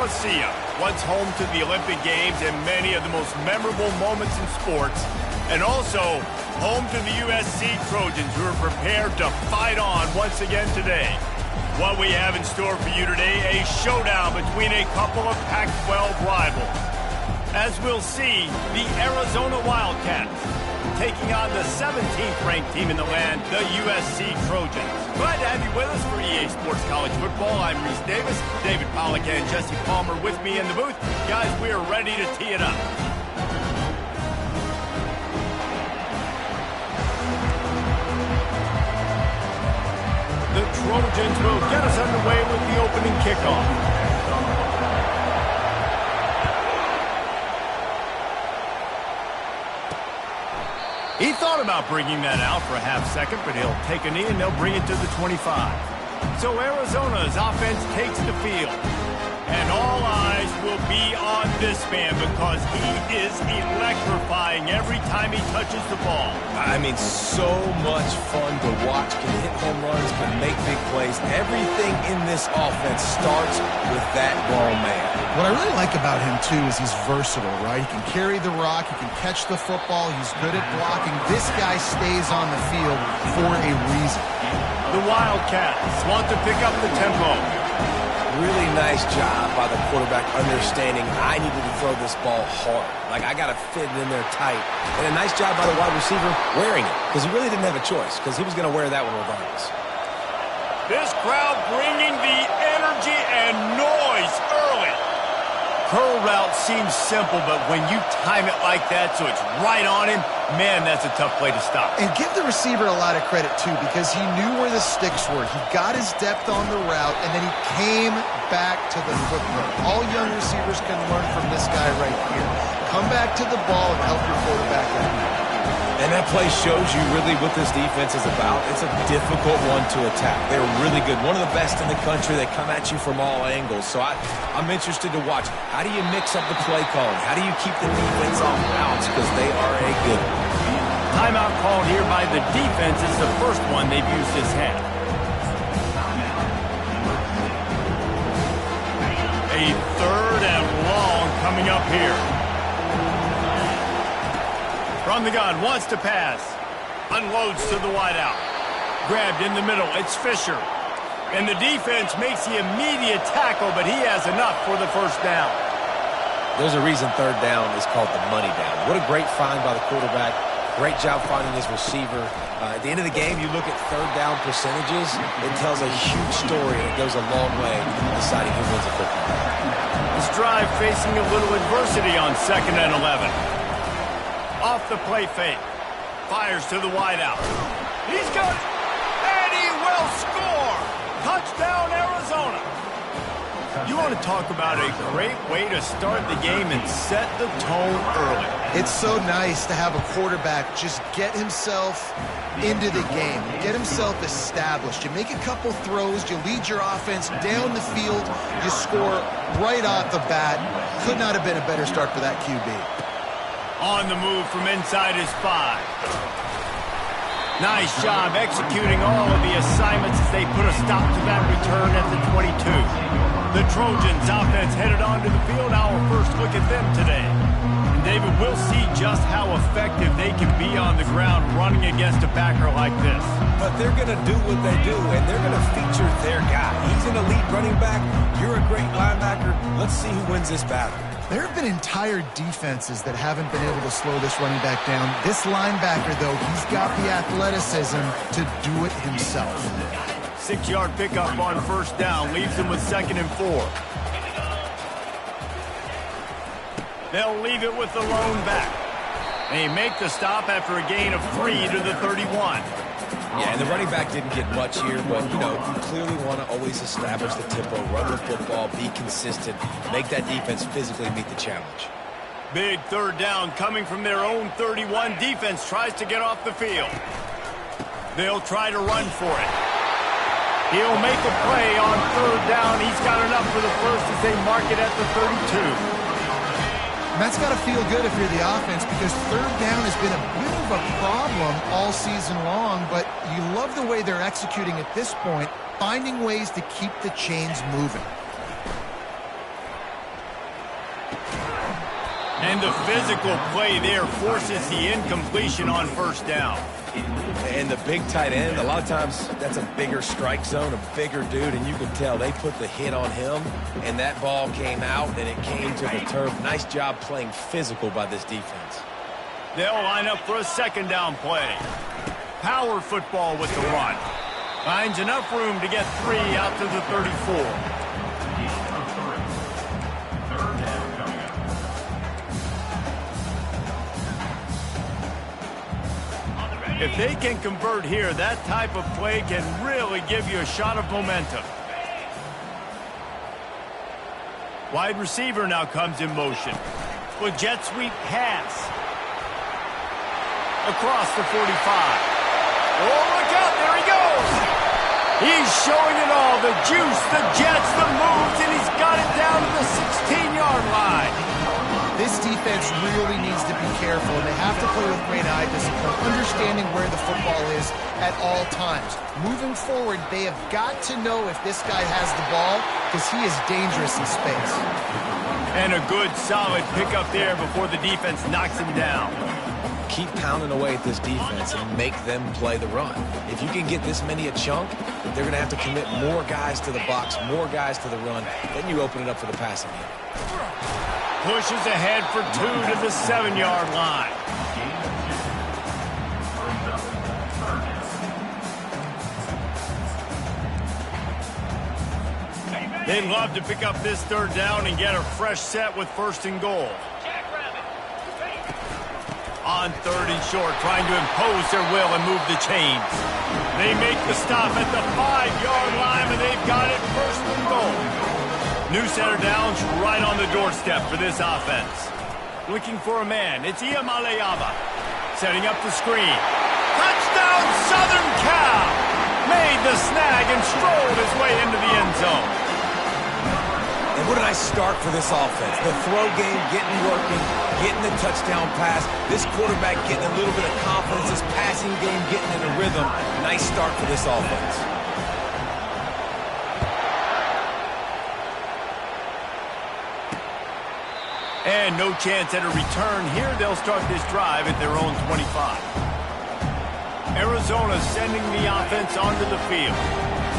Coliseum, once home to the Olympic Games and many of the most memorable moments in sports, and also home to the USC Trojans, who are prepared to fight on once again today. What we have in store for you today, a showdown between a couple of Pac-12 rivals. As we'll see, the Arizona Wildcats taking on the 17th ranked team in the land, the USC Trojans. Glad to have you with us for EA Sports College Football. I'm Reese Davis, David Pollack and Jesse Palmer with me in the booth. Guys, we are ready to tee it up. The Trojans will get us underway with the opening kickoff. He thought about bringing that out for a half second, but he'll take a knee and they'll bring it to the 25. So Arizona's offense takes the field. And all eyes will be on this man because he is electrifying every time he touches the ball. I mean, so much fun to watch. Can hit home runs, can make big plays. Everything in this offense starts with that ball man. What I really like about him, too, is he's versatile, right? He can carry the rock, he can catch the football, he's good at blocking. This guy stays on the field for a reason. The Wildcats want to pick up the tempo. Really nice job by the quarterback understanding I needed to throw this ball hard. Like, I got to fit it in there tight. And a nice job by the wide receiver wearing it, because he really didn't have a choice, because he was going to wear that one regardless. This crowd bringing the energy and noise early. Curl route seems simple, but when you time it like that so it's right on him, man, that's a tough play to stop. And give the receiver a lot of credit, too, because he knew where the sticks were. He got his depth on the route, and then he came back to the footprint. All young receivers can learn from this guy right here. Come back to the ball and help your quarterback out. And that play shows you really what this defense is about. It's a difficult one to attack. They're really good. One of the best in the country. They come at you from all angles. So I'm interested to watch. How do you mix up the play calling? How do you keep the defense off routes? Because they are a good one. Timeout called here by the defense. It's the first one they've used this half. A third and long coming up here. From the gun, wants to pass. Unloads to the wideout. Grabbed in the middle, it's Fisher. And the defense makes the immediate tackle, but he has enough for the first down. There's a reason third down is called the money down. What a great find by the quarterback. Great job finding his receiver. At the end of the game, you look at third down percentages. It tells a huge story, and it goes a long way in deciding who wins a football game. This drive facing a little adversity on 2nd and 11. Off the play fake. Fires to the wideout. He's got it. And he will score. Touchdown, Arizona. You want to talk about a great way to start the game and set the tone early. It's so nice to have a quarterback just get himself into the game, get himself established. You make a couple throws, you lead your offense down the field, you score right off the bat. Could not have been a better start for that QB. On the move from inside his 5. Nice job executing all of the assignments as they put a stop to that return at the 22. The Trojans offense headed onto the field. Our first look at them today. And David, we'll see just how effective they can be on the ground running against a backer like this. But they're going to do what they do, and they're going to feature their guy. He's an elite running back. You're a great linebacker. Let's see who wins this battle. There have been entire defenses that haven't been able to slow this running back down. This linebacker, though, he's got the athleticism to do it himself. 6-yard pickup on first down leaves them with 2nd and 4. They'll leave it with the lone back. They make the stop after a gain of 3 to the 31. Yeah, and the running back didn't get much here, but, you know, you clearly want to always establish the tempo, run the football, be consistent, make that defense physically meet the challenge. Big third down coming from their own 31. Defense tries to get off the field. They'll try to run for it. He'll make a play on third down. He's got enough for the first as they mark it at the 32. And that's got to feel good if you're the offense, because third down has been a bit of a problem all season long, but you love the way they're executing at this point, finding ways to keep the chains moving. And the physical play there forces the incompletion on first down. And the big tight end, a lot of times that's a bigger strike zone, a bigger dude, and you can tell they put the hit on him, and that ball came out, and it came to the turf. Nice job playing physical by this defense. They'll line up for a second down play. Power football with the run. Finds enough room to get 3 out to the 34. If they can convert here, that type of play can really give you a shot of momentum. Wide receiver now comes in motion. With jet sweep pass. Across the 45. Oh, look out, there he goes. He's showing it all, the juice, the jets, the moves, and he's got it down to the 16-yard line. This defense really needs to be careful, and they have to play with great eye discipline, understanding where the football is at all times. Moving forward, they have got to know if this guy has the ball, because he is dangerous in space. And a good, solid pickup there before the defense knocks him down. Keep pounding away at this defense and make them play the run. If you can get this many a chunk, they're going to have to commit more guys to the box, more guys to the run. Then you open it up for the passing game. Pushes ahead for 2 to the 7-yard line. They'd love to pick up this third down and get a fresh set with 1st and goal. On 3rd and short, trying to impose their will and move the chains. They make the stop at the 5-yard line, and they've got it 1st and goal. New center downs right on the doorstep for this offense. Looking for a man. It's Iamaleava. Setting up the screen. Touchdown, Southern Cal! Made the snag and strolled his way into the end zone. And what a nice start for this offense. The throw game getting working, getting the touchdown pass. This quarterback getting a little bit of confidence. This passing game getting in a rhythm. Nice start for this offense. And no chance at a return here. They'll start this drive at their own 25. Arizona sending the offense onto the field.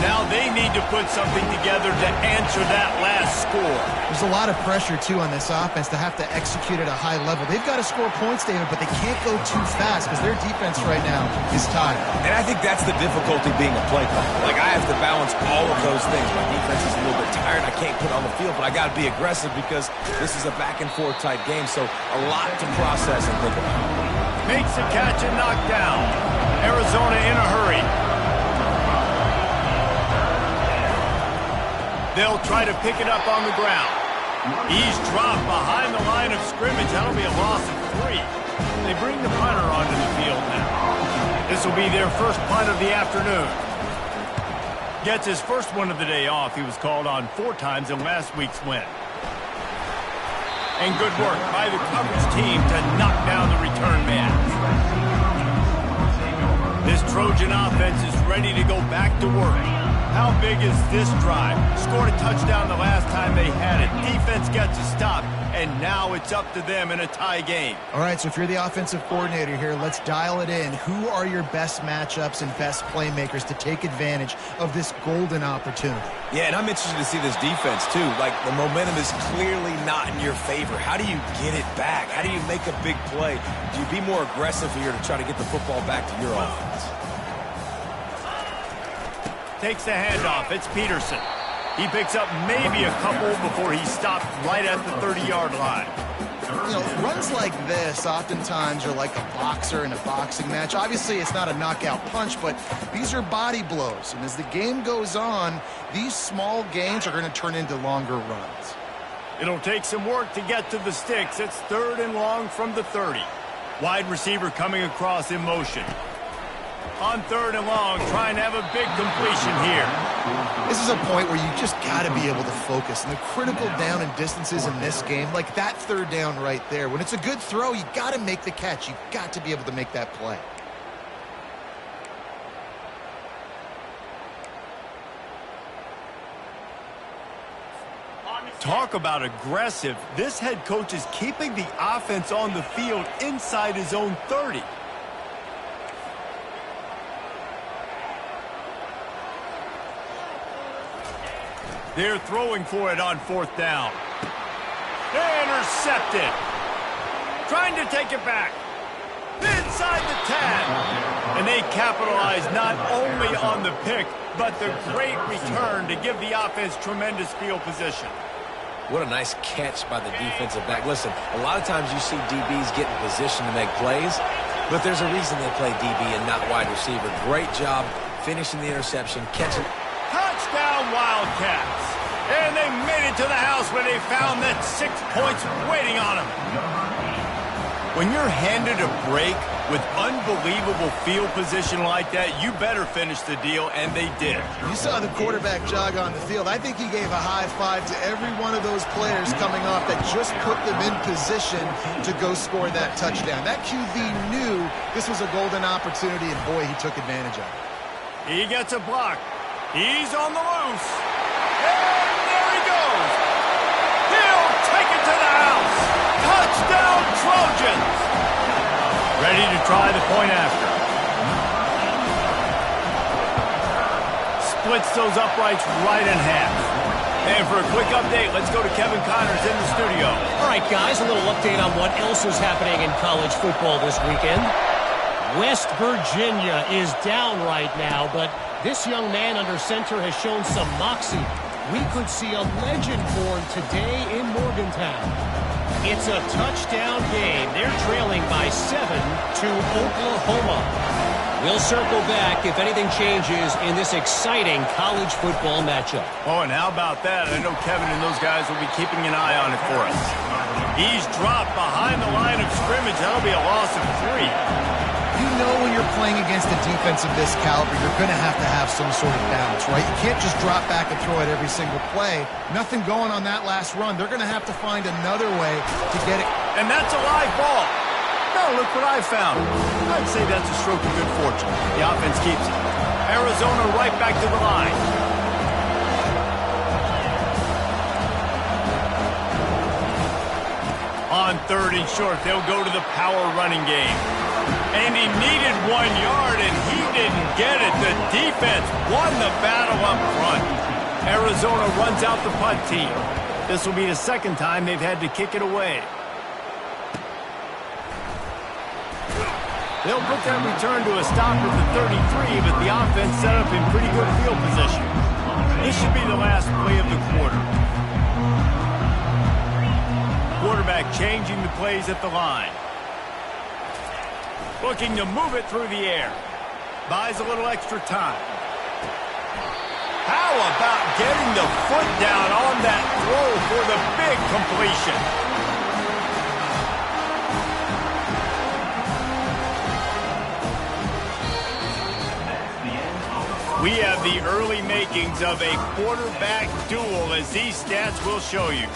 Now they need to put something together to answer that last score. There's a lot of pressure, too, on this offense to have to execute at a high level. They've got to score points, David, but they can't go too fast because their defense right now is tired. And I think that's the difficulty being a play caller. Like, I have to balance all of those things. My defense is a little bit tired. I can't put on the field, but I got to be aggressive because this is a back-and-forth type game, so a lot to process and think about. Makes the catch and knocked down. Arizona in a hurry. They'll try to pick it up on the ground. He's dropped behind the line of scrimmage. That'll be a loss of 3. They bring the punter onto the field now. This will be their first punt of the afternoon. Gets his first one of the day off. He was called on 4 times in last week's win. And good work by the coverage team to knock down the return man. This Trojan offense is ready to go back to work. How big is this drive? Scored a touchdown the last time they had it. Defense gets a stop, and now it's up to them in a tie game. All right, so if you're the offensive coordinator here, let's dial it in. Who are your best matchups and best playmakers to take advantage of this golden opportunity? Yeah, and I'm interested to see this defense, too. Like, the momentum is clearly not in your favor. How do you get it back? How do you make a big play? Do you be more aggressive here to try to get the football back to your offense? Takes the handoff. It's Peterson. He picks up maybe a couple before he stopped right at the 30-yard line. You know, runs like this oftentimes are like a boxer in a boxing match. Obviously, it's not a knockout punch, but these are body blows. And as the game goes on, these small gains are going to turn into longer runs. It'll take some work to get to the sticks. It's 3rd and long from the 30. Wide receiver coming across in motion. On 3rd and long, trying to have a big completion here. This is a point where you just got to be able to focus. And the critical down and distances in this game, like that 3rd down right there, when it's a good throw, you got to make the catch. You got to be able to make that play. Talk about aggressive. This head coach is keeping the offense on the field inside his own 30. They're throwing for it on 4th down. Intercepted. Trying to take it back. Inside the 10. And they capitalize not only on the pick, but the great return to give the offense tremendous field position. What a nice catch by the defensive back. Listen, a lot of times you see DBs get in position to make plays, but there's a reason they play DB and not wide receiver. Great job finishing the interception, catching. Touchdown Wildcats. And they made it to the house where they found that 6 points waiting on them. When you're handed a break with unbelievable field position like that, you better finish the deal, and they did. You saw the quarterback jog on the field. I think he gave a high five to every one of those players coming off that just put them in position to go score that touchdown. That QB knew this was a golden opportunity, and boy, he took advantage of it. He gets a block. He's on the loose. And there he goes. He'll take it to the house. Touchdown Trojans. Ready to try the point after. Splits those uprights right in half. And for a quick update, let's go to Kevin Connors in the studio. All right, guys, a little update on what else is happening in college football this weekend. West Virginia is down right now, but this young man under center has shown some moxie. We could see a legend born today in Morgantown. It's a touchdown game. They're trailing by 7 to Oklahoma. We'll circle back if anything changes in this exciting college football matchup. Oh, and how about that? I know Kevin and those guys will be keeping an eye on it for us. He's dropped behind the line of scrimmage. That'll be a loss of 3. You know when you're playing against a defense of this caliber, you're going to have some sort of balance, right? You can't just drop back and throw it every single play. Nothing going on that last run. They're going to have to find another way to get it. And that's a live ball. Now look what I found. I'd say that's a stroke of good fortune. The offense keeps it. Arizona right back to the line. On 3rd and short, they'll go to the power running game. And he needed 1 yard, and he didn't get it. The defense won the battle up front. Arizona runs out the punt team. This will be the 2nd time they've had to kick it away. They'll put that return to a stop at the 33, but the offense set up in pretty good field position. This should be the last play of the quarter. Quarterback changing the plays at the line. Looking to move it through the air. Buys a little extra time. How about getting the foot down on that throw for the big completion? We have the early makings of a quarterback duel, as these stats will show you.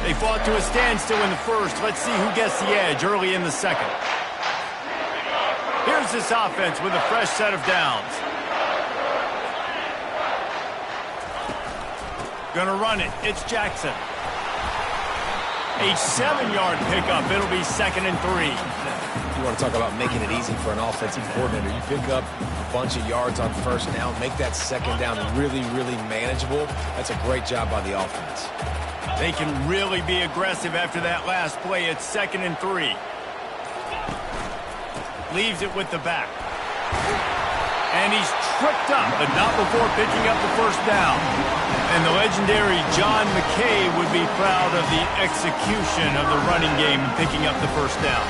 They fought to a standstill in the first. Let's see who gets the edge early in the 2nd. Here's this offense with a fresh set of downs. Gonna run it. It's Jackson. A 7-yard pickup. It'll be 2nd and 3. You want to talk about making it easy for an offensive coordinator. You pick up a bunch of yards on 1st down, make that 2nd down really, really manageable. That's a great job by the offense. They can really be aggressive after that last play. It's 2nd and 3. Leaves it with the back. And he's tripped up, but not before picking up the 1st down. And the legendary John McKay would be proud of the execution of the running game and picking up the 1st down.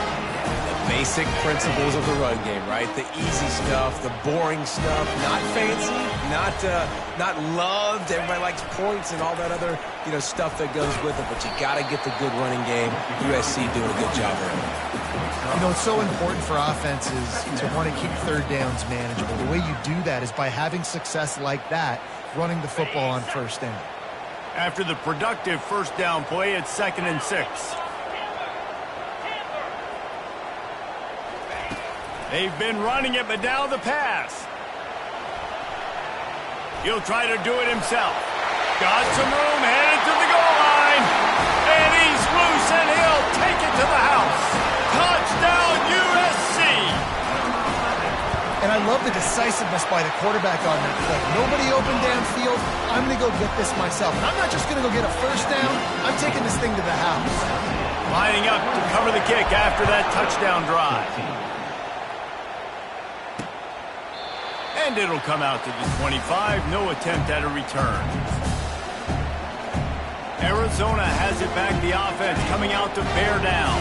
Basic principles of the run game, right? The easy stuff, the boring stuff, not fancy, not loved. Everybody likes points and all that other, stuff that goes with it. But you got to get the good running game. USC doing a good job early. It's so important for offenses to want to keep 3rd downs manageable. The way you do that is by having success like that, running the football on 1st down. After the productive 1st down play, it's 2nd and 6. They've been running it, but now the pass. He'll try to do it himself. Got some room, headed to the goal line. And he's loose, and he'll take it to the house. Touchdown, USC! And I love the decisiveness by the quarterback on that play. Nobody open downfield. I'm going to go get this myself. And I'm not just going to go get a first down. I'm taking this thing to the house. Lining up to cover the kick after that touchdown drive. And it'll come out to the 25. No attempt at a return. Arizona has it back. The offense coming out to bear down.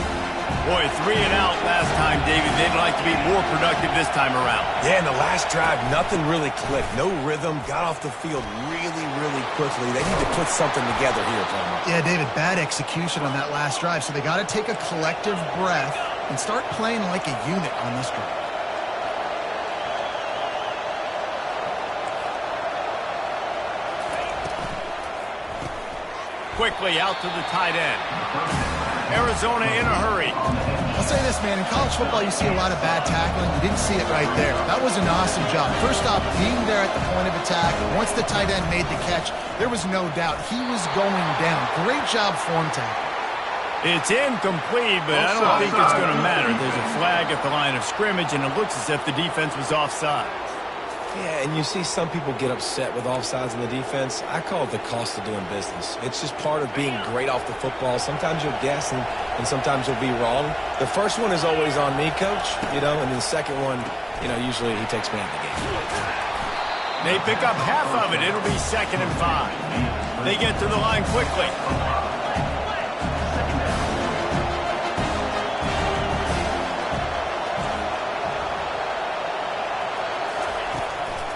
Boy, 3 and out last time, David. They'd like to be more productive this time around. Yeah, in the last drive, nothing really clicked. No rhythm. Got off the field really, really quickly. They need to put something together here, Palmer. Yeah, David, bad execution on that last drive. So they got to take a collective breath and start playing like a unit on this drive. Quickly out to the tight end. Arizona in a hurry. I'll say this, man. In college football, you see a lot of bad tackling. You didn't see it right there. That was an awesome job. First off, being there at the point of attack. Once the tight end made the catch, there was no doubt he was going down. Great job form tackle. It's incomplete, but I don't think it's going to matter. There's a flag at the line of scrimmage, and it looks as if the defense was offside. Yeah, and you see some people get upset with offsides in the defense. I call it the cost of doing business. It's just part of being great off the football. Sometimes you'll guess, and sometimes you'll be wrong. The first one is always on me, Coach, and then the second one, usually he takes me out of the game. They pick up half of it. It'll be 2nd and 5. They get to the line quickly.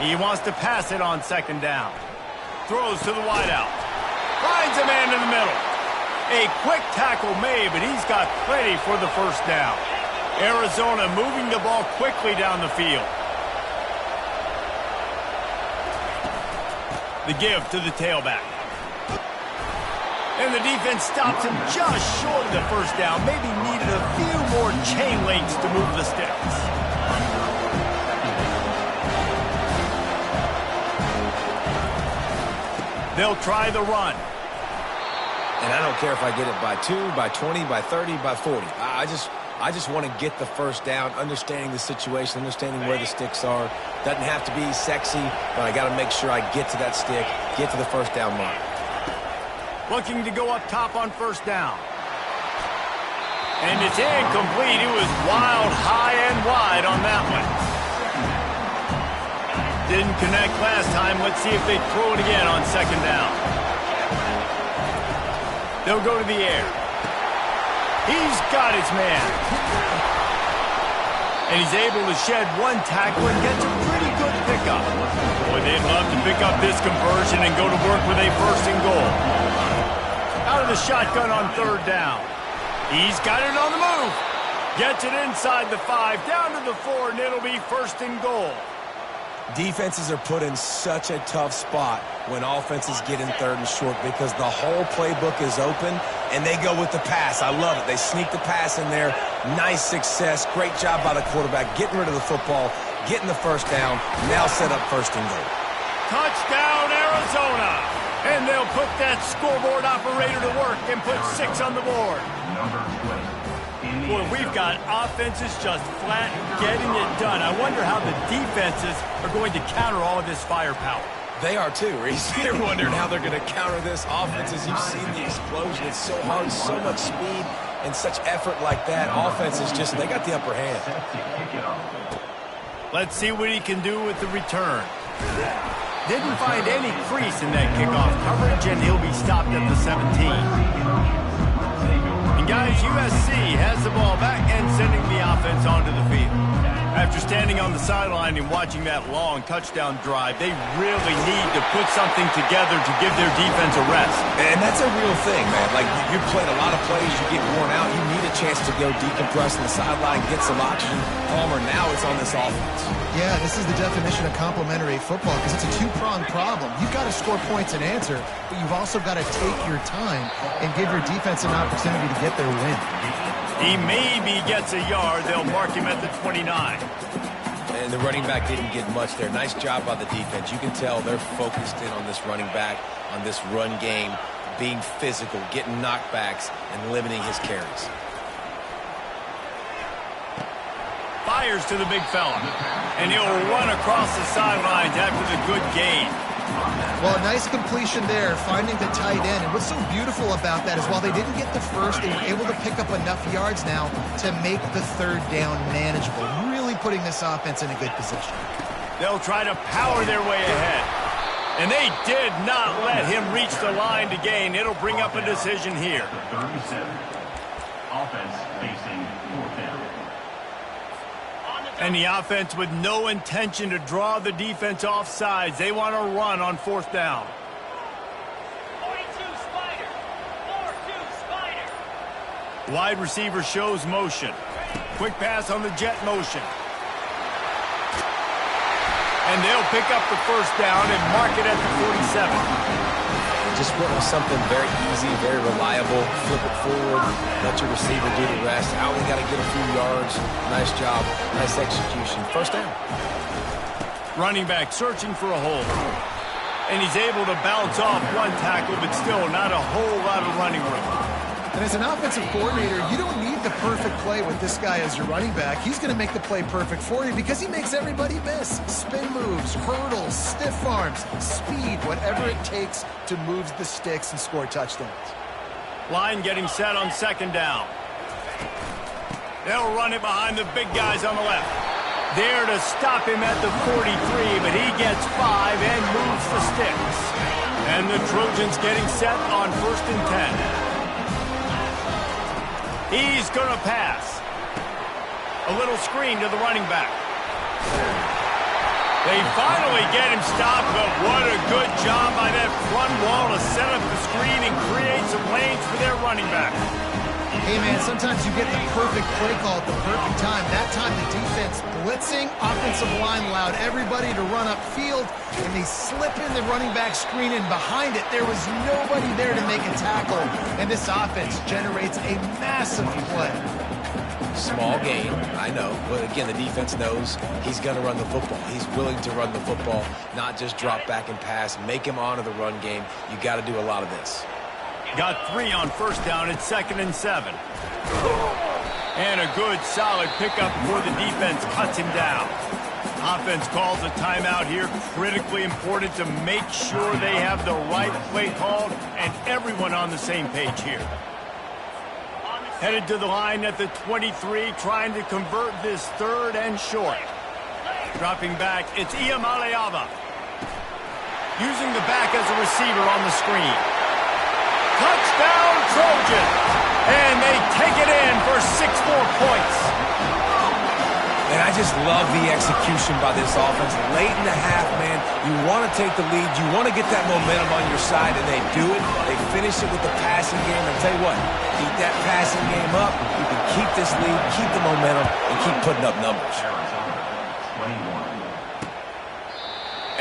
He wants to pass it on 2nd down. Throws to the wideout. Finds a man in the middle. A quick tackle made, but he's got plenty for the first down. Arizona moving the ball quickly down the field. The give to the tailback. And the defense stops him just short of the first down. Maybe needed a few more chain links to move the sticks. They'll try the run. And I don't care if I get it by 2, by 20, by 30, by 40. I just want to get the first down, understanding the situation, understanding where the sticks are. Doesn't have to be sexy, but I got to make sure I get to that stick, get to the first down mark. Looking to go up top on first down. And it's incomplete. It was wild, high and wide on that one. Didn't connect last time. Let's see if they throw it again on 2nd down. They'll go to the air. He's got his man. And he's able to shed one tackle and gets a pretty good pickup. Boy, they'd love to pick up this conversion and go to work with a 1st and goal. Out of the shotgun on 3rd down. He's got it on the move. Gets it inside the 5, down to the 4, and it'll be 1st and goal. Defenses are put in such a tough spot when offenses get in 3rd and short because the whole playbook is open and they go with the pass. I love it. They sneak the pass in there. Nice success. Great job by the quarterback getting rid of the football, getting the first down, now set up 1st and goal. Touchdown, Arizona. And they'll put that scoreboard operator to work and put 6 on the board. Boy, we've got offenses just flat getting it done. I wonder how the defenses are going to counter all of this firepower. They are too, Reese. They're wondering how they're going to counter this offense. As you've seen the explosion, it's so hard, so much speed, and such effort like that. Offenses just, they got the upper hand. Let's see what he can do with the return. Didn't find any crease in that kickoff coverage, and he'll be stopped at the 17. And guys, USC has the ball back and sending the offense onto the field. After standing on the sideline and watching that long touchdown drive, they really need to put something together to give their defense a rest. And that's a real thing, man. Like, you've played a lot of plays, you get worn out, you need a chance to go decompress on the sideline, get some oxygen. Palmer, now it's on this offense. Yeah, this is the definition of complementary football because it's a two-pronged problem. You've got to score points and answer, but you've also got to take your time and give your defense an opportunity to get their win. He maybe gets a yard. They'll mark him at the 29. and the running back didn't get much there. Nice job by the defense. You can tell they're focused in on this running back, on this run game, being physical, getting knockbacks, and limiting his carries. Fires to the big fella, and he'll run across the sidelines after the good gain. Well, a nice completion there, finding the tight end. And what's so beautiful about that is while they didn't get the first, they were able to pick up enough yards now to make the third down manageable, really putting this offense in a good position. They'll try to power their way ahead. And they did not let him reach the line to gain. It'll bring up a decision here. 37. Offense facing fourth down. And the offense with no intention to draw the defense off sides. They want to run on fourth down. 42 Spider. 4-2 Spider. Wide receiver shows motion. Quick pass on the jet motion. And they'll pick up the first down and mark it at the 47. Just went with something very easy, very reliable. Flip it forward, let your receiver do the rest. I only got to get a few yards. Nice job, nice execution. First down. Running back searching for a hole. And he's able to bounce off one tackle, but still not a whole lot of running room. And as an offensive coordinator, you don't need the perfect play with this guy as your running back. He's going to make the play perfect for you because he makes everybody miss. Spin moves, hurdles, stiff arms, speed, whatever it takes to move the sticks and score touchdowns. Line getting set on second down. They'll run it behind the big guys on the left. There to stop him at the 43, but he gets 5 and moves the sticks. And the Trojans getting set on 1st and 10. He's going to pass. A little screen to the running back. They finally get him stopped, but what a good job by that front wall to set up the screen and create some lanes for their running back. Hey, man, sometimes you get the perfect play call at the perfect time. That time the defense blitzing, offensive line allowed everybody to run upfield, and they slip in the running back screen, and behind it there was nobody there to make a tackle, and this offense generates a massive play. Small gain, I know, but again, the defense knows he's going to run the football. He's willing to run the football, not just drop back and pass, make him honor the run game. You got to do a lot of this. Got 3 on first down at 2nd and 7. And a good, solid pickup before the defense cuts him down. Offense calls a timeout here. Critically important to make sure they have the right play called and everyone on the same page here. Headed to the line at the 23, trying to convert this 3rd and short. Dropping back, it's Iamaleava. Using the back as a receiver on the screen. Touchdown, Trojans! And they take it in for 6 more points. And I just love the execution by this offense. Late in the half, man, you want to take the lead. You want to get that momentum on your side, and they do it. They finish it with the passing game. And tell you what, keep that passing game up. You can keep this lead, keep the momentum, and keep putting up numbers.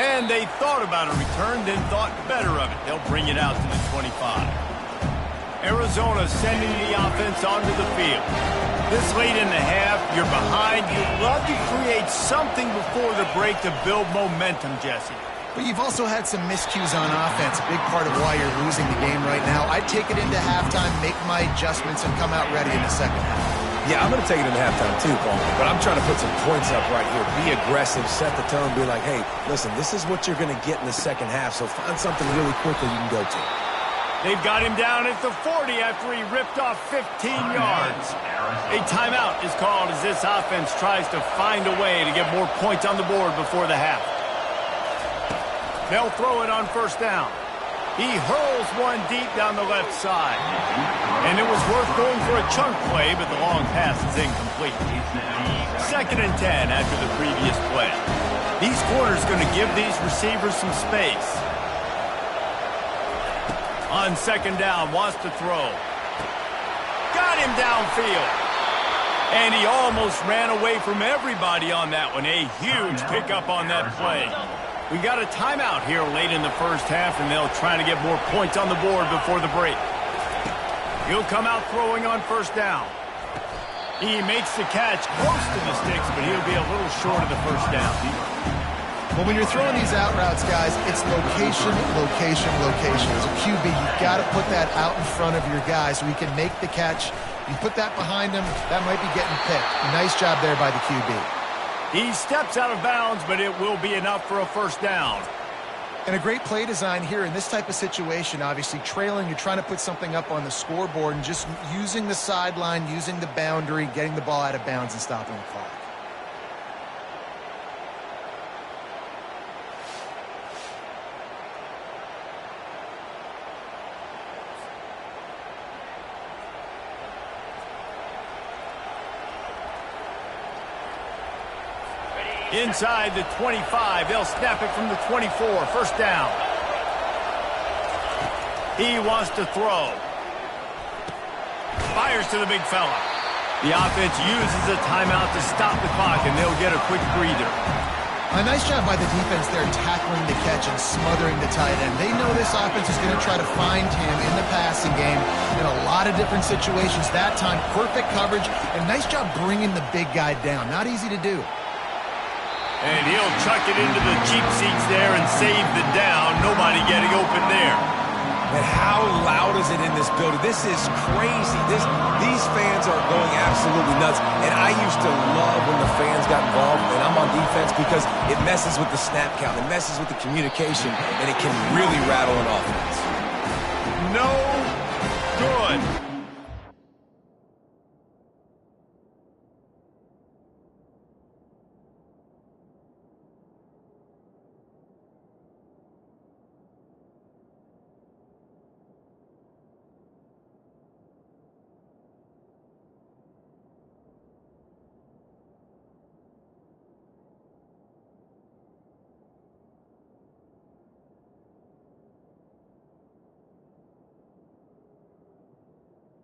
And they thought about a return, then thought better of it. They'll bring it out to the 25. Arizona sending the offense onto the field. This late in the half, you're behind. You'd love to create something before the break to build momentum, Jesse. But you've also had some miscues on offense, a big part of why you're losing the game right now. I'd take it into halftime, make my adjustments, and come out ready in the second half. Yeah, I'm going to take it into halftime too, Paul. But I'm trying to put some points up right here. Be aggressive, set the tone, be like, hey, listen, this is what you're going to get in the second half, so find something really quickly you can go to. They've got him down at the 40 after he ripped off 15 yards. A timeout is called as this offense tries to find a way to get more points on the board before the half. They'll throw it on first down. He hurls one deep down the left side. And it was worth going for a chunk play, but the long pass is incomplete. 2nd and 10 after the previous play. These corners going to give these receivers some space. On second down, wants to throw. Got him downfield. And he almost ran away from everybody on that one. A huge pickup on that play. We got a timeout here late in the first half, and they'll try to get more points on the board before the break. He'll come out throwing on first down. He makes the catch close to the sticks, but he'll be a little short of the first down. Well, when you're throwing these out routes, guys, it's location, location, location. As a QB, you've got to put that out in front of your guy so he can make the catch. You put that behind him, that might be getting picked. Nice job there by the QB. He steps out of bounds, but it will be enough for a first down. And a great play design here in this type of situation. Obviously, trailing, you're trying to put something up on the scoreboard and just using the sideline, using the boundary, getting the ball out of bounds and stopping the clock. Inside the 25, they'll snap it from the 24. First down. He wants to throw. Fires to the big fella. The offense uses a timeout to stop the clock, and they'll get a quick breather. A nice job by the defense there tackling the catch and smothering the tight end. They know this offense is going to try to find him in the passing game in a lot of different situations. That time, perfect coverage, and nice job bringing the big guy down. Not easy to do. And he'll chuck it into the cheap seats there and save the down. Nobody getting open there. And how loud is it in this building? This is crazy. These fans are going absolutely nuts. And I used to love when the fans got involved, and I'm on defense because it messes with the snap count. It messes with the communication, and it can really rattle an offense. No good.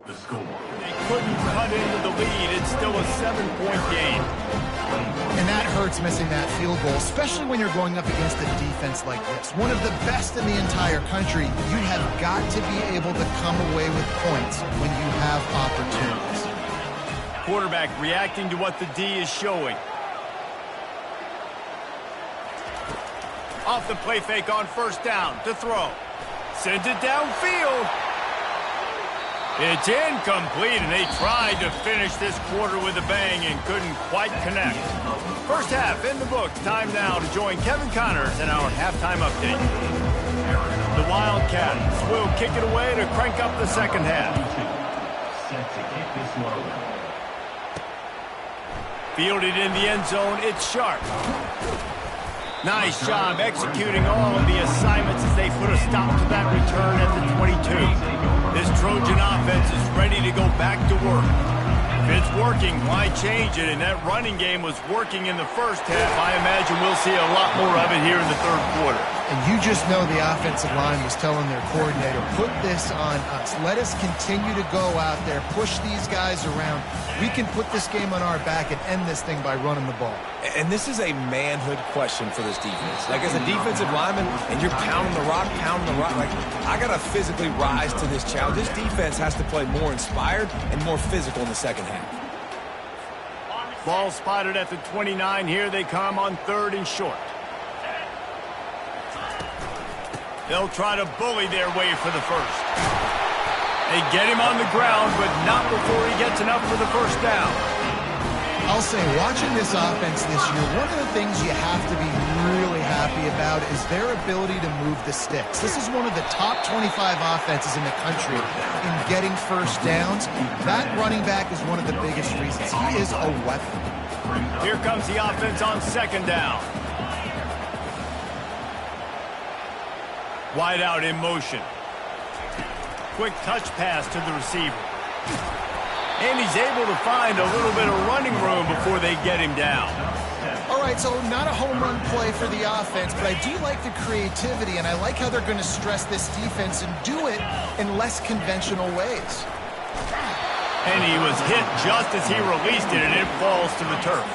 The score. They couldn't cut into the lead. It's still a 7-point game. And that hurts missing that field goal, especially when you're going up against a defense like this. One of the best in the entire country. You have got to be able to come away with points when you have opportunities. Quarterback reacting to what the D is showing. Off the play fake on first down to throw. Sends it downfield. It's incomplete, and they tried to finish this quarter with a bang and couldn't quite connect. First half in the books. Time now to join Kevin Connors in our halftime update. The Wildcats will kick it away to crank up the second half. Set to kick this one. Fielded in the end zone, it's Sharp. Nice job executing all of the assignments as they put a stop to that return at the 22. This Trojan offense is ready to go back to work. If it's working, why change it? And that running game was working in the first half. I imagine we'll see a lot more of it here in the third quarter. And you just know the offensive line was telling their coordinator, put this on us. Let us continue to go out there, push these guys around. We can put this game on our back and end this thing by running the ball. And this is a manhood question for this defense. Like, as a defensive lineman, and you're pounding the rock, like, I got to physically rise to this challenge. This defense has to play more inspired and more physical in the second half. Ball spotted at the 29. Here they come on third and short. They'll try to bully their way for the first. They get him on the ground, but not before he gets enough for the first down. I'll say, watching this offense this year, one of the things you have to be really happy about is their ability to move the sticks. This is one of the top 25 offenses in the country in getting first downs. That running back is one of the biggest reasons. He is a weapon. Here comes the offense on second down. Wide out in motion. Quick touch pass to the receiver. And he's able to find a little bit of running room before they get him down. All right, so not a home run play for the offense, but I do like the creativity, and I like how they're going to stress this defense and do it in less conventional ways. And he was hit just as he released it, and it falls to the turf.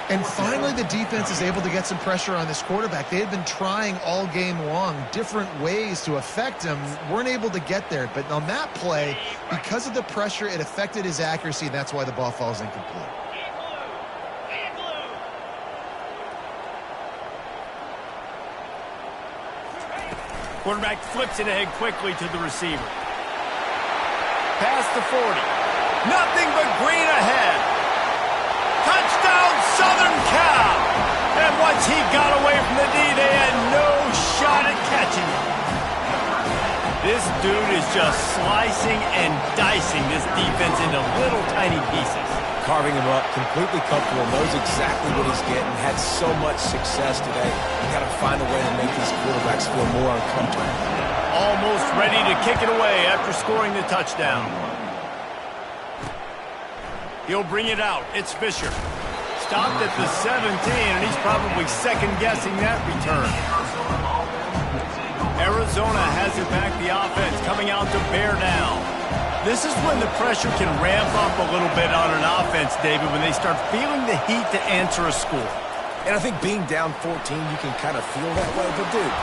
And finally, the defense is able to get some pressure on this quarterback. They had been trying all game long different ways to affect him. Weren't able to get there. But on that play, because of the pressure, it affected his accuracy, and that's why the ball falls incomplete. Quarterback flips it ahead quickly to the receiver. Past the 40. Nothing but green ahead. Touchdown, Southern Cal! And once he got away from the D, they had no shot at catching him. This dude is just slicing and dicing this defense into little tiny pieces. Carving him up, completely comfortable, knows exactly what he's getting, had so much success today. You got to find a way to make these quarterbacks feel more uncomfortable. Almost ready to kick it away after scoring the touchdown. He'll bring it out. It's Fisher. Stopped at the 17, and he's probably second-guessing that return. Arizona has it back, the offense coming out to bear down. This is when the pressure can ramp up a little bit on an offense, David, when they start feeling the heat to answer a score. And I think being down 14, you can kind of feel that way. But, dude,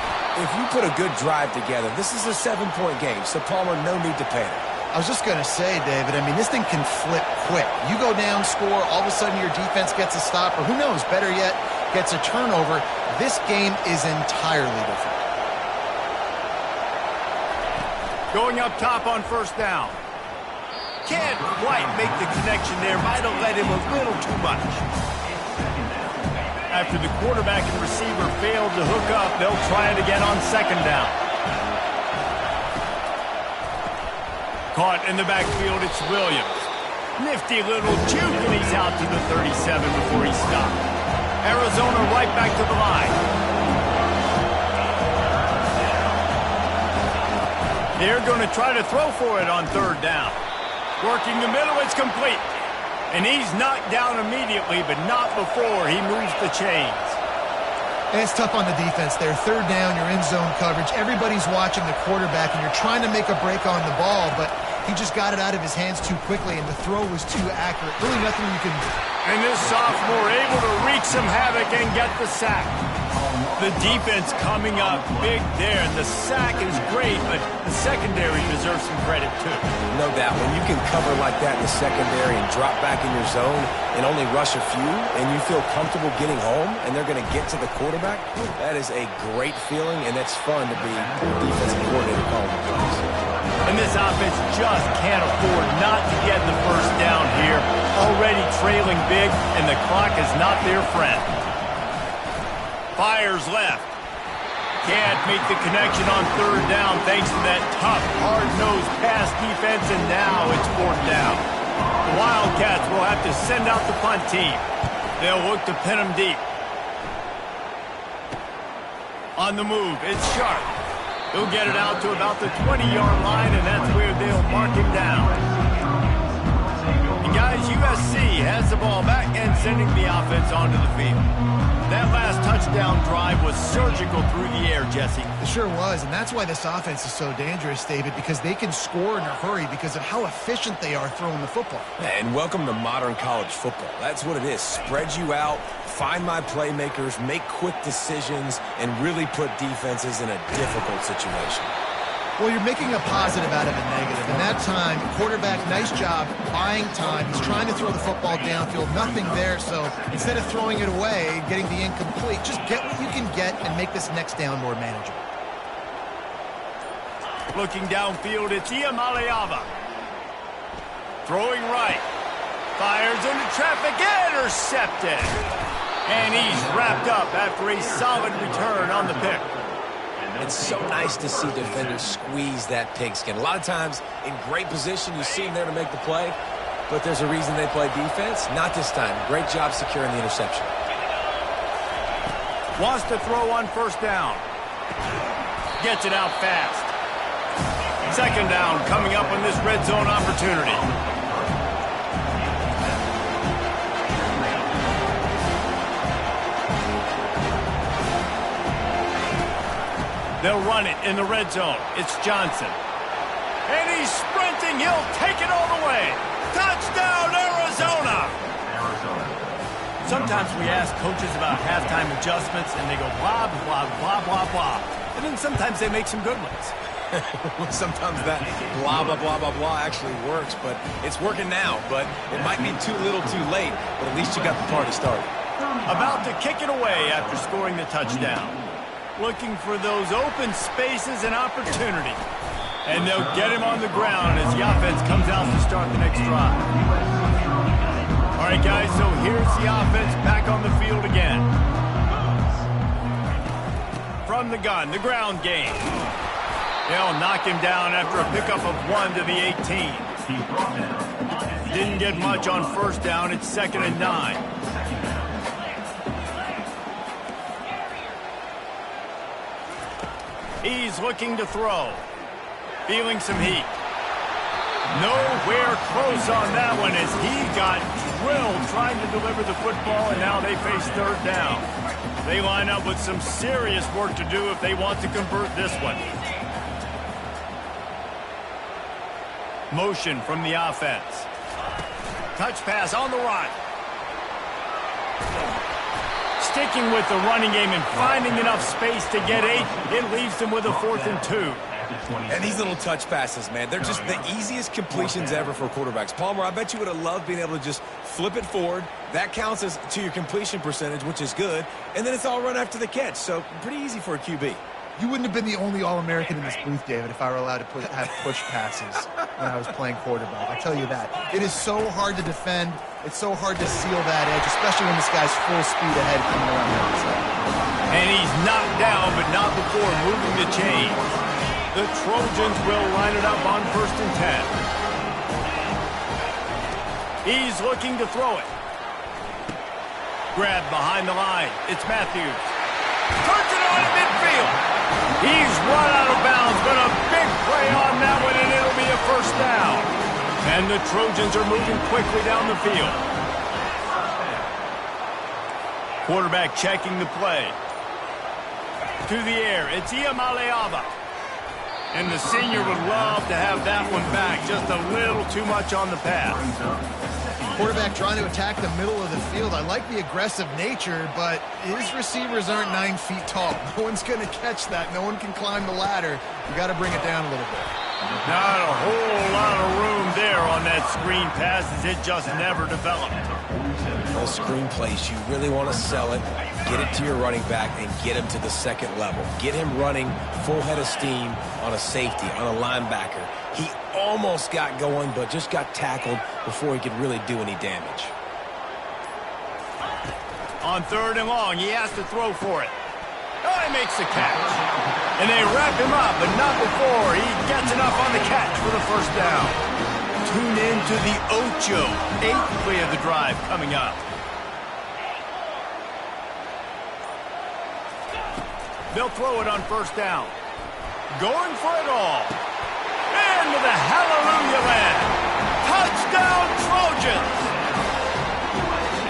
if you put a good drive together, this is a 7-point game, so Palmer, no need to panic. I was just going to say, David, I mean, this thing can flip quick. You go down, score, all of a sudden your defense gets a stop, or who knows, better yet, gets a turnover. This game is entirely different. Going up top on first down. Can't quite make the connection there. Might have led him a little too much. After the quarterback and receiver failed to hook up, they'll try it again on second down. Caught in the backfield, it's Williams. Nifty little juke, and he's out to the 37 before he stopped. Arizona right back to the line. They're going to try to throw for it on third down. Working the middle, it's complete. And he's knocked down immediately, but not before he moves the chains. And it's tough on the defense there. Third down, you're in zone coverage. Everybody's watching the quarterback, and you're trying to make a break on the ball, but he just got it out of his hands too quickly, and the throw was too accurate. Really nothing you can do. And this sophomore able to wreak some havoc and get the sack. The defense coming up big there, and the sack is great, but the secondary deserves some credit too. No doubt. When you can cover like that in the secondary and drop back in your zone and only rush a few, and you feel comfortable getting home, and they're going to get to the quarterback, that is a great feeling, and it's fun to be defensive coordinator calling the plays. And this offense just can't afford not to get the first down here. Already trailing big, and the clock is not their friend. Fires left. Can't make the connection on third down thanks to that tough, hard-nosed pass defense, and now it's fourth down. The Wildcats will have to send out the punt team. They'll look to pin them deep. On the move, it's Sharp. He'll get it out to about the 20-yard line, and that's where they'll mark him down. And guys, USC has the ball back and sending the offense onto the field. That last touchdown drive was surgical through the air, Jesse. It sure was, and that's why this offense is so dangerous, David, because they can score in a hurry because of how efficient they are throwing the football. And welcome to modern college football. That's what it is. Spread you out, find my playmakers, make quick decisions, and really put defenses in a difficult situation. Well, you're making a positive out of a negative. And that time, quarterback, nice job buying time. He's trying to throw the football downfield. Nothing there, so instead of throwing it away, getting the incomplete, just get what you can get and make this next down more manageable. Looking downfield, it's Iamaleava. Throwing right. Fires into traffic, intercepted. And he's wrapped up after a solid return on the pick. It's so nice to see defenders squeeze that pigskin. A lot of times, in great position, you see them there to make the play, but there's a reason they play defense. Not this time. Great job securing the interception. Wants to throw on first down. Gets it out fast. Second down coming up on this red zone opportunity. They'll run it in the red zone. It's Johnson. And he's sprinting. He'll take it all the way. Touchdown, Arizona! Sometimes we ask coaches about halftime adjustments, and they go blah, blah, blah, blah, blah. And then sometimes they make some good ones. Sometimes that blah, blah, blah, blah, blah actually works, but it's working now. But it might be too little too late, but at least you got the party started. About to kick it away after scoring the touchdown. Looking for those open spaces and opportunity. And they'll get him on the ground as the offense comes out to start the next drive. All right, guys, so here's the offense back on the field again. From the gun, the ground game. They'll knock him down after a pickup of 1 to the 18. Didn't get much on first down. It's 2nd and 9. He's looking to throw. Feeling some heat. Nowhere close on that one as he got drilled trying to deliver the football, and now they face 3rd down. They line up with some serious work to do if they want to convert this one. Motion from the offense. Touch pass on the right. Sticking with the running game and finding enough space to get 8. It leaves them with a 4th and 2. And these little touch passes, man, they're just the easiest completions ever for quarterbacks. Palmer, I bet you would have loved being able to just flip it forward. That counts as to your completion percentage, which is good. And then it's all run after the catch. So pretty easy for a QB. You wouldn't have been the only All-American in this booth, David, if I were allowed to have push passes when I was playing quarterback. I'll tell you that. It is so hard to defend. It's so hard to seal that edge, especially when this guy's full speed ahead coming around the outside. And he's knocked down, but not before moving the chain. The Trojans will line it up on 1st and 10. He's looking to throw it. Grab behind the line. It's Matthews. Turns it on at midfield. He's run out of bounds, but a big play on that one, and it'll be a 1st down. And the Trojans are moving quickly down the field. Quarterback checking the play. To the air, it's Iamaleava. And the senior would love to have that one back. Just a little too much on the pass. Quarterback trying to attack the middle of the field. I like the aggressive nature, but his receivers aren't 9 feet tall. No one's going to catch that. No one can climb the ladder. You got to bring it down a little bit. Not a whole lot of room there on that screen pass as it just never developed. Those screen plays, you really want to sell it, get it to your running back, and get him to the 2nd level. Get him running full head of steam on a safety, on a linebacker. He almost got going, but just got tackled before he could really do any damage. On 3rd and long, he has to throw for it. Oh, he makes the catch. And they wrap him up, but not before he gets enough on the catch for the 1st down. Tune in to the Ocho. 8th play of the drive coming up. They'll throw it on 1st down. Going for it all. Into the hallelujah land. Touchdown, Trojans!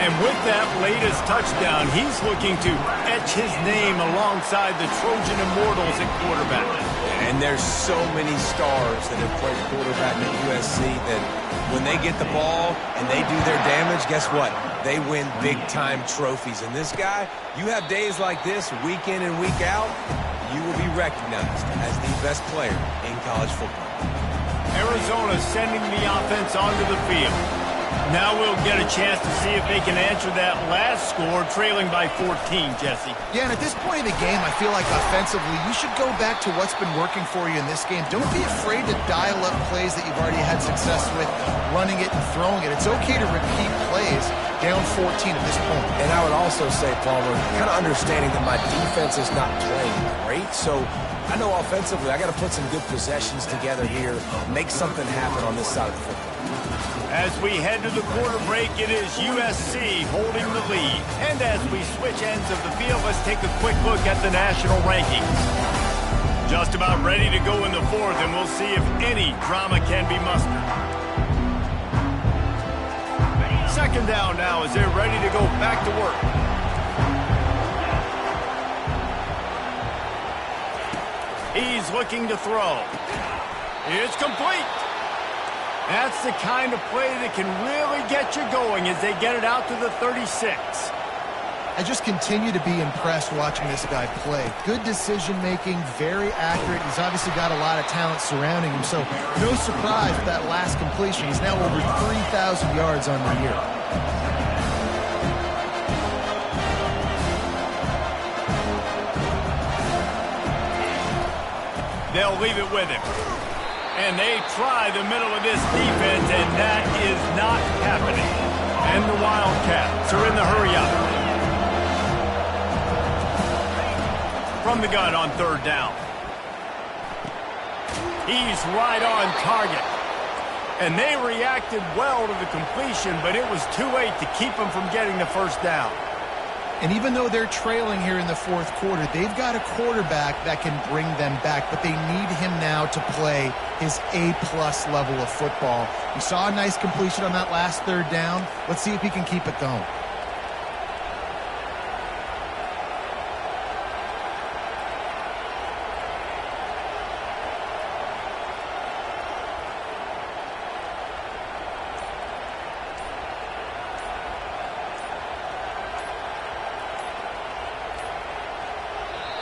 And with that latest touchdown, he's looking to etch his name alongside the Trojan Immortals at quarterback. And there's so many stars that have played quarterback at USC that when they get the ball and they do their damage, guess what? They win big-time trophies. And this guy, you have days like this, week in and week out, you will be recognized as the best player in college football. Arizona sending the offense onto the field. Now we'll get a chance to see if they can answer that last score, trailing by 14, Jesse. Yeah, and at this point in the game, I feel like offensively, you should go back to what's been working for you in this game. Don't be afraid to dial up plays that you've already had success with, running it and throwing it. It's okay to repeat plays down 14 at this point. And I would also say, Palmer, kind of understanding that my defense is not playing great, so I know offensively I got to put some good possessions together here, make something happen on this side of the football. As we head to the quarter break, it is USC holding the lead. And as we switch ends of the field, let's take a quick look at the national rankings. Just about ready to go in the 4th, and we'll see if any drama can be mustered. 2nd down now as they're ready to go back to work. He's looking to throw. It's complete. That's the kind of play that can really get you going as they get it out to the 36. I just continue to be impressed watching this guy play. Good decision-making, very accurate. He's obviously got a lot of talent surrounding him, so no surprise with that last completion. He's now over 3,000 yards on the year. They'll leave it with him. And they try the middle of this defense, and that is not happening. And the Wildcats are in the hurry-up. From the gun on third down. He's right on target. And they reacted well to the completion, but it was too late to keep them from getting the first down. And even though they're trailing here in the fourth quarter, they've got a quarterback that can bring them back, but they need him now to play his A-plus level of football. We saw a nice completion on that last third down. Let's see if he can keep it going.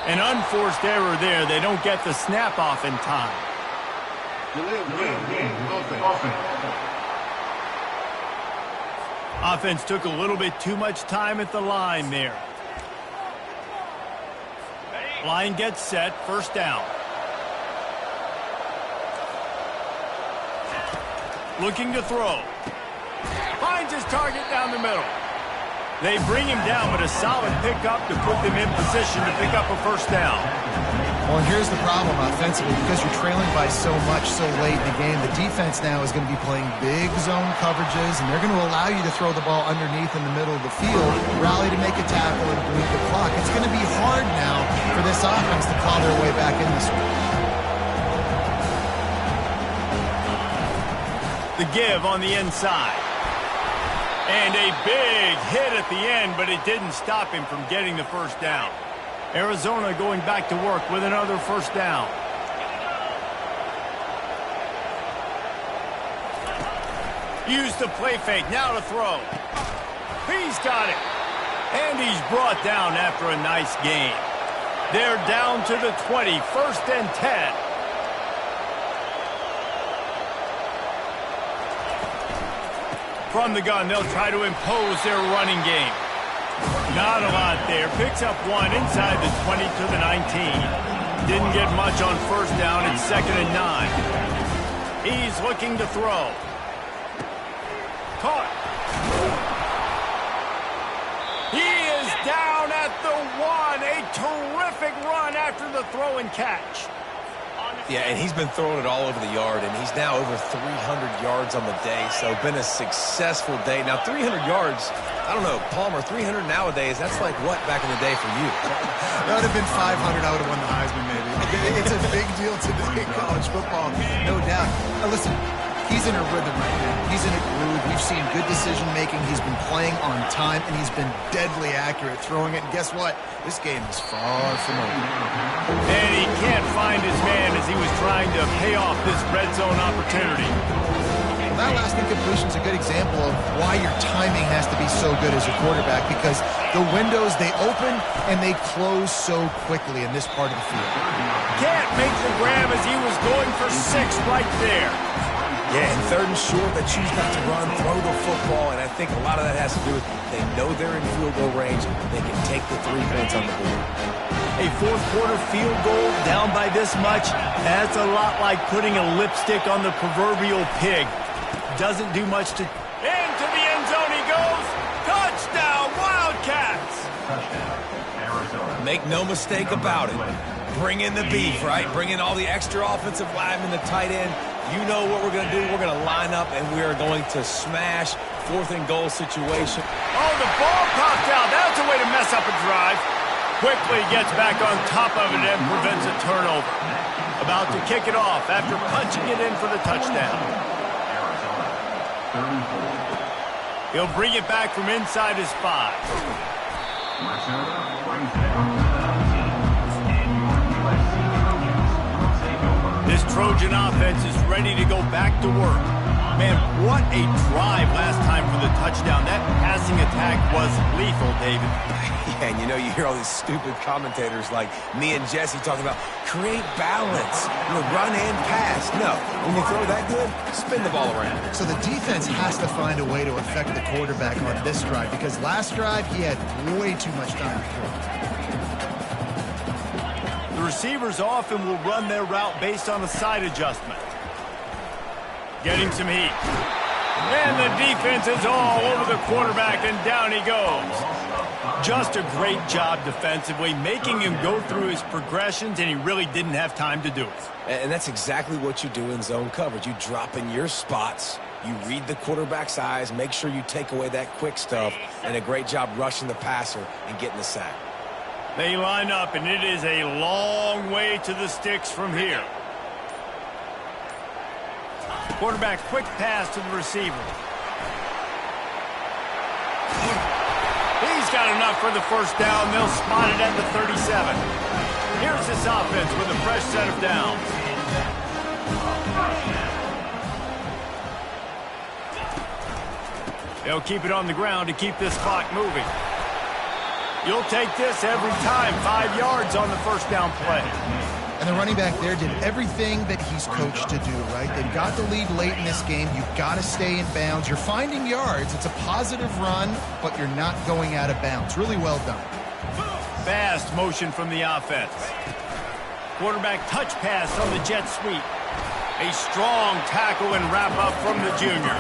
An unforced error there. They don't get the snap off in time. Offense took a little bit too much time at the line there. Line gets set. First down. Looking to throw. Finds his target down the middle. They bring him down, but a solid pickup to put them in position to pick up a first down. Well, and here's the problem offensively. Because you're trailing by so much so late in the game, the defense now is going to be playing big zone coverages, and they're going to allow you to throw the ball underneath in the middle of the field, rally to make a tackle, and bleed the clock. It's going to be hard now for this offense to claw their way back in this one. The give on the inside. And a big hit at the end, but it didn't stop him from getting the first down. Arizona going back to work with another first down. Use the play fake, now to throw. He's got it. And he's brought down after a nice gain. They're down to the 20, first and 10. From the gun, they'll try to impose their running game. Not a lot there. Picks up one inside the 20 to the 19. Didn't get much on first down. It's second and 9. He's looking to throw. Caught. He is down at the 1. A terrific run after the throw and catch. Yeah, and he's been throwing it all over the yard, and he's now over 300 yards on the day, so been a successful day. Now, 300 yards, I don't know, Palmer, 300 nowadays, that's like what back in the day for you? That would have been 500. I would have won the Heisman, maybe. It's a big deal today in college football, no doubt. Now, listen, he's in a rhythm right now. He's in a groove. We've seen good decision-making. He's been playing on time, and he's been deadly accurate throwing it. And guess what? This game is far from over. And he can't find his man as he was trying to pay off this red zone opportunity. Well, that last incompletion is a good example of why your timing has to be so good as a quarterback, because the windows, they open and they close so quickly in this part of the field. Can't make the grab as he was going for 6 right there. Yeah, and third and short, they choose not to run, throw the football, and I think a lot of that has to do with they know they're in field goal range. They can take the 3 points on the board. A fourth quarter field goal down by this much, that's a lot like putting a lipstick on the proverbial pig. Doesn't do much to... Into the end zone he goes. Touchdown, Wildcats! Touchdown, Arizona. Make no mistake about it. Bring in the beef, right? Bring in all the extra offensive linemen, the tight end. You know what we're going to do. We're going to line up, and we are going to smash fourth and goal situation. Oh, the ball popped out. That's a way to mess up a drive. Quickly gets back on top of it and prevents a turnover. About to kick it off after punching it in for the touchdown. Arizona, 34. He'll bring it back from inside his 5. Arizona brings it out to the 19. And your USC Trojans will take over. This Trojan offense is ready to go back to work. Man, what a drive last time for the touchdown. That passing attack was lethal, David. Yeah, and you hear all these stupid commentators like me and Jesse talking about create balance, run and pass. No, when you throw that good, spin the ball around. So the defense has to find a way to affect the quarterback on this drive because last drive he had way too much time to throw. The receivers often will run their route based on a side adjustment. Getting some heat. And the defense is all over the quarterback, and down he goes. Just a great job defensively, making him go through his progressions, and he really didn't have time to do it. And that's exactly what you do in zone coverage. You drop in your spots, you read the quarterback's eyes, make sure you take away that quick stuff, and a great job rushing the passer and getting the sack. They line up, and it is a long way to the sticks from here. Quarterback, quick pass to the receiver. He's got enough for the first down. They'll spot it at the 37. Here's this offense with a fresh set of downs. They'll keep it on the ground to keep this clock moving. You'll take this every time. 5 yards on the first down play. And the running back there did everything that he's coached to do, right? They've got the lead late in this game. You've got to stay in bounds. You're finding yards. It's a positive run, but you're not going out of bounds. Really well done. Fast motion from the offense. Quarterback touch pass on the jet sweep. A strong tackle and wrap up from the junior.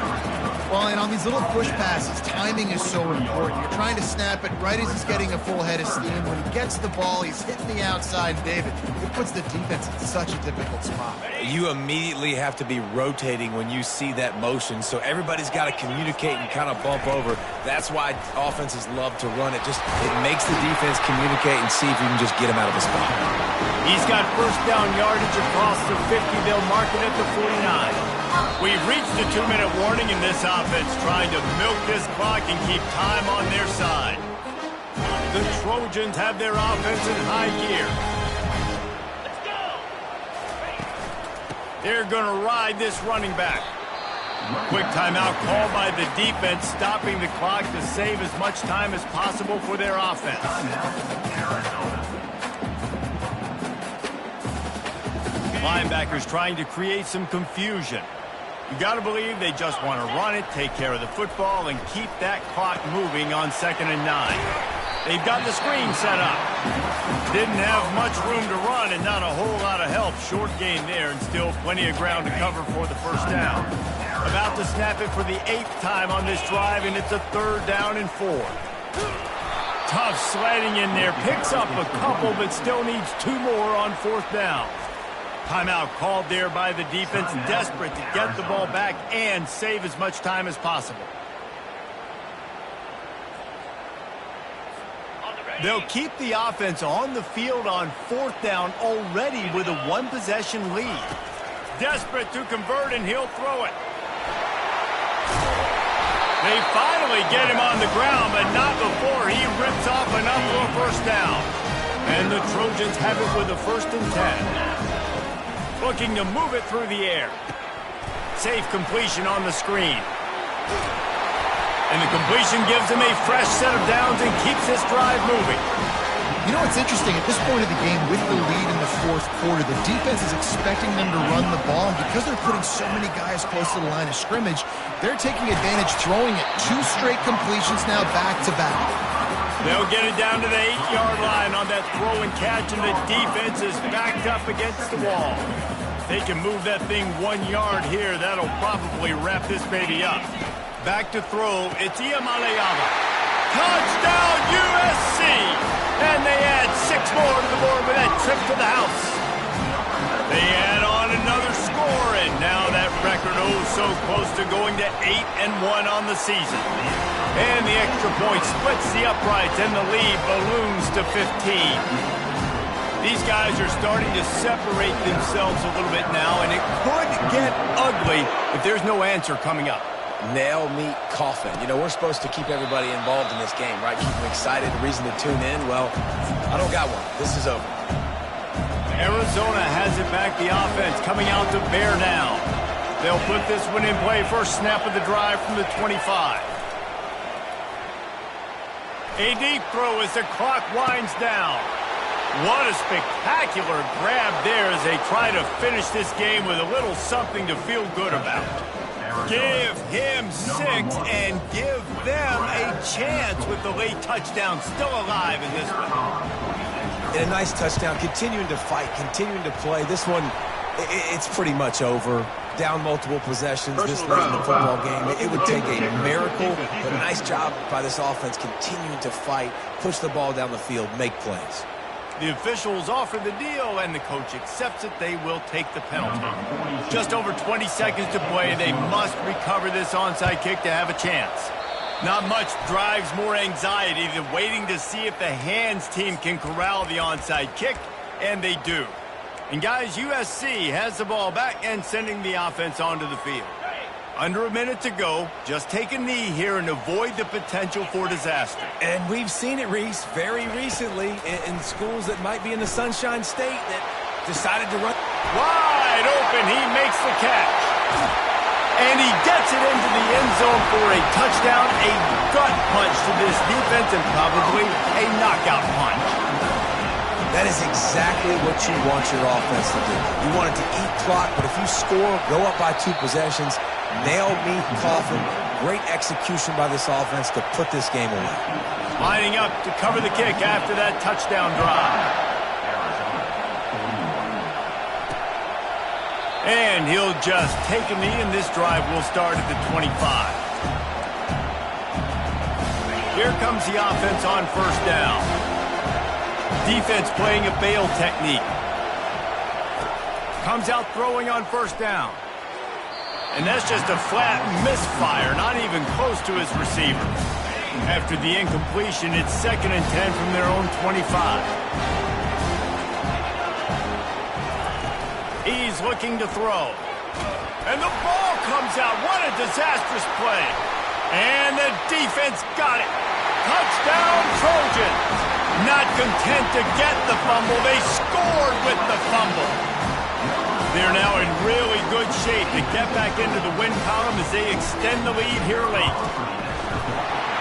Well, and on these little push passes, timing is so important. You're trying to snap it right as he's getting a full head of steam. When he gets the ball, he's hitting the outside. David, it puts the defense in such a difficult spot. You immediately have to be rotating when you see that motion, so everybody's got to communicate and kind of bump over. That's why offenses love to run it. It makes the defense communicate and see if you can just get him out of a spot. He's got first down yardage across the 50. They'll mark it at the 49. We've reached the 2-minute warning in this offense, trying to milk this clock and keep time on their side. The Trojans have their offense in high gear. They're going to ride this running back. Quick timeout called by the defense, stopping the clock to save as much time as possible for their offense. Linebackers trying to create some confusion. You got to believe they just want to run it, take care of the football, and keep that clock moving on 2nd and 9. They've got the screen set up. Didn't have much room to run and not a whole lot of help. Short gain there and still plenty of ground to cover for the first down. About to snap it for the 8th time on this drive, and it's a 3rd down and 4. Tough sledding in there. Picks up a couple, but still needs 2 more on 4th down. Timeout called there by the defense, desperate to get the ball back and save as much time as possible. They'll keep the offense on the field on 4th down already with a 1-possession lead. Desperate to convert, and he'll throw it. They finally get him on the ground, but not before he rips off enough for a first down. And the Trojans have it with a 1st and 10. Looking to move it through the air. Safe completion on the screen. And the completion gives him a fresh set of downs and keeps this drive moving. You know what's interesting? At this point of the game, with the lead in the 4th quarter, the defense is expecting them to run the ball. And because they're putting so many guys close to the line of scrimmage, they're taking advantage, throwing it. 2 straight completions now back-to-back. They'll get it down to the 8-yard line on that throw and catch, and the defense is backed up against the wall. They can move that thing 1 yard here. That'll probably wrap this baby up. Back to throw. It's Iamaleava. Touchdown, USC! And they add 6 more to the board with that trip to the house. They add on another score, and now that record so close to going to 8-1 on the season. And the extra point splits the uprights, and the lead balloons to 15. These guys are starting to separate themselves a little bit now, and it could get ugly if there's no answer coming up. Nail, meat, coffin. We're supposed to keep everybody involved in this game, right? Keep them excited, a reason to tune in. Well, I don't got one. This is over. Arizona has it back, the offense coming out to bear down. They'll put this one in play. First snap of the drive from the 25. A deep throw as the clock winds down. What a spectacular grab there as they try to finish this game with a little something to feel good about. Give him 6 and give them a chance with the late touchdown still alive in this one. And a nice touchdown, continuing to fight, continuing to play. This one, it's pretty much over. Down multiple possessions this late in the football game. It would take a miracle, but a nice job by this offense continuing to fight, push the ball down the field, make plays. The officials offer the deal, and the coach accepts it. They will take the penalty. Just over 20 seconds to play. They must recover this onside kick to have a chance. Not much drives more anxiety than waiting to see if the hands team can corral the onside kick, and they do. And guys, USC has the ball back and sending the offense onto the field. Under a minute to go. Just take a knee here and avoid the potential for disaster. And we've seen it, Reese, very recently in schools that might be in the Sunshine State that decided to run. Wide open, he makes the catch. And he gets it into the end zone for a touchdown, a gut punch to this defense, and probably a knockout punch. That is exactly what you want your offense to do. You want it to eat clock, but if you score, go up by 2 possessions, nail meat coffin, great execution by this offense to put this game away. Lining up to cover the kick after that touchdown drive. And he'll just take a knee, and this drive will start at the 25. Here comes the offense on first down. Defense playing a bail technique. Comes out throwing on first down. And that's just a flat misfire, not even close to his receiver. After the incompletion, it's 2nd and 10 from their own 25. He's looking to throw. And the ball comes out. What a disastrous play. And the defense got it. Touchdown, Trojans. Not content to get the fumble, they scored with the fumble. They're now in really good shape to get back into the win column as they extend the lead here late.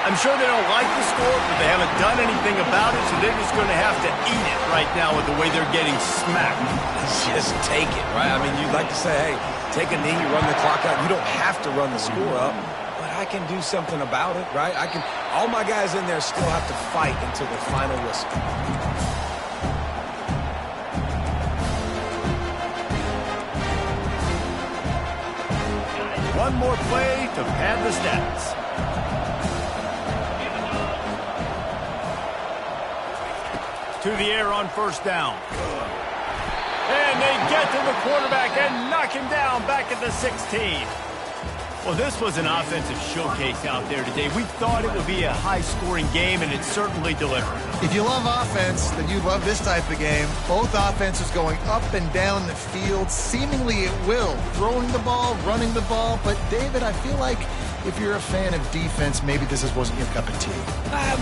I'm sure they don't like the score, but they haven't done anything about it, so they're just going to have to eat it right now with the way they're getting smacked. Just take it, right? I mean, you'd like to say, hey, take a knee, you run the clock out. You don't have to run the score up. I can do something about it, right? All my guys in there still have to fight until the final whistle. One more play to pad the stats. To the air on first down. And they get to the quarterback and knock him down back at the 16. Well, this was an offensive showcase out there today. We thought it would be a high-scoring game, and it certainly delivered. If you love offense, then you love this type of game. Both offenses going up and down the field, seemingly at will. Throwing the ball, running the ball. But, David, I feel like if you're a fan of defense, maybe this wasn't your cup of tea.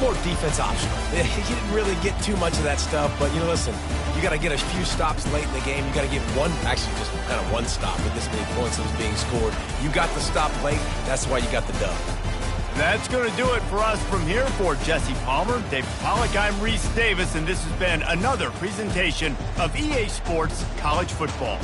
More defense optional. You didn't really get too much of that stuff, but, listen, you got to get a few stops late in the game. You got to get just kind of one stop with this many points that was being scored. You got the stop late. That's why you got the dub. That's going to do it for us from here. For Jesse Palmer, David Pollack, I'm Reese Davis, and this has been another presentation of EA Sports College Football.